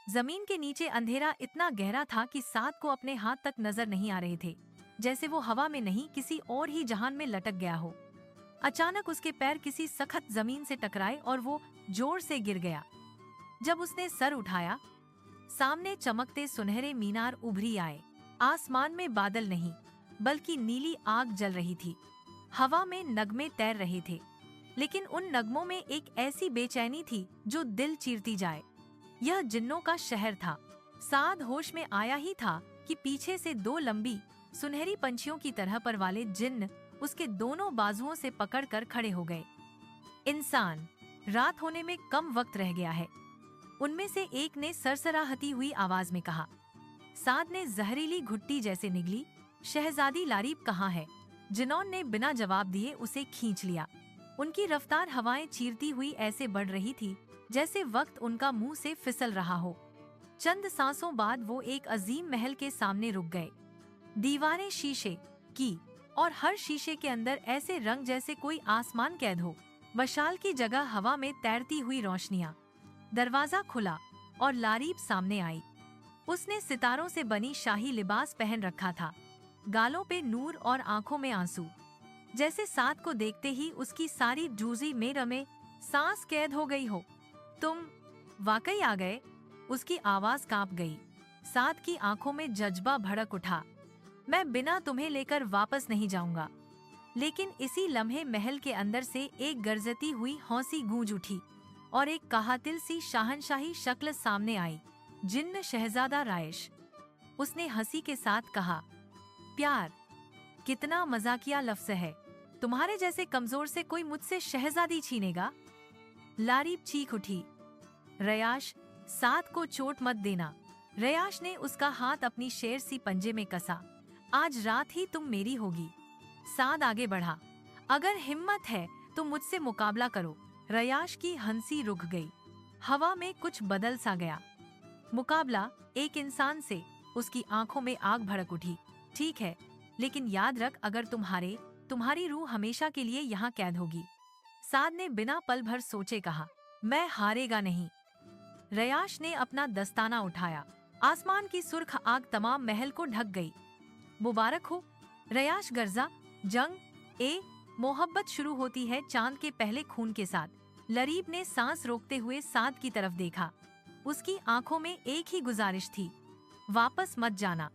जमीन के नीचे अंधेरा इतना गहरा था कि साद को अपने हाथ तक नजर नहीं आ रहे थे, जैसे वो हवा में नहीं किसी और ही जहान में लटक गया हो। अचानक उसके पैर किसी सख्त जमीन से टकराए और वो जोर से गिर गया। जब उसने सर उठाया, सामने चमकते सुनहरे मीनार उभरी आए। आसमान में बादल नहीं बल्कि नीली आग जल रही थी। हवा में नगमे तैर रहे थे, लेकिन उन नगमों में एक ऐसी बेचैनी थी जो दिल चीरती जाए। यह जिन्नों का शहर था। साद होश में आया ही था कि पीछे से दो लंबी सुनहरी पंछियों की तरह पर वाले जिन्न उसके दोनों बाजुओं से पकड़कर खड़े हो गए। इंसान, रात होने में कम वक्त रह गया है, उनमें से एक ने सरसराहती हुई आवाज में कहा। साद ने जहरीली घुट्टी जैसे निगली, शहजादी लारीब कहाँ है? जिनौन ने बिना जवाब दिए उसे खींच लिया। उनकी रफ्तार हवाएं चीरती हुई ऐसे बढ़ रही थी जैसे वक्त उनका मुंह से फिसल रहा हो। चंद सांसों बाद वो एक अजीम महल के सामने रुक गए। दीवारें शीशे की और हर शीशे के अंदर ऐसे रंग जैसे कोई आसमान कैद हो। मशाल की जगह हवा में तैरती हुई रोशनियां। दरवाजा खुला और लारीब सामने आई। उसने सितारों से बनी शाही लिबास पहन रखा था, गालों पे नूर और आंखों में आंसू। जैसे साद को देखते ही उसकी सारी जूजी में रमे सांस कैद हो गई हो। तुम वाकई आ गए? उसकी आवाज कांप गई। साद की आंखों में जज्बा भड़क उठा। मैं बिना तुम्हें लेकर वापस नहीं जाऊंगा। लेकिन इसी लम्हे महल के अंदर से एक गरजती हुई हौसी गूंज उठी और एक कहातिल सी शाहनशाही शक्ल सामने आई। जिन्न शहजादा रायश, उसने हंसी के साथ कहा। प्यार, कितना मजाकिया लफ्ज़ है। तुम्हारे जैसे कमजोर से कोई मुझसे शहजादी छीनेगा? लारीब चीख उठी। रयाश, साद को चोट मत देना। रयाश ने उसका हाथ अपनी शेर सी पंजे में कसा। आज रात ही तुम मेरी होगी। साद आगे बढ़ा। अगर हिम्मत है तो मुझसे मुकाबला करो। रयाश की हंसी रुक गई। हवा में कुछ बदल सा गया। मुकाबला एक इंसान से? उसकी आंखों में आग भड़क उठी। ठीक है, लेकिन याद रख, अगर तुम हारे, तुम्हारी रूह हमेशा के लिए यहाँ कैद होगी। साद ने बिना पल भर सोचे कहा। मैं हारेगा नहीं। रयाश ने अपना दस्ताना उठाया। आसमान की सुर्ख आग तमाम महल को ढक गई। मुबारक हो, रयाश गर्जा। जंग मोहब्बत शुरू होती है चांद के पहले खून के साथ। लरीब ने सांस रोकते हुए साद की तरफ देखा। उसकी आंखों में एक ही गुजारिश थी, वापस मत जाना।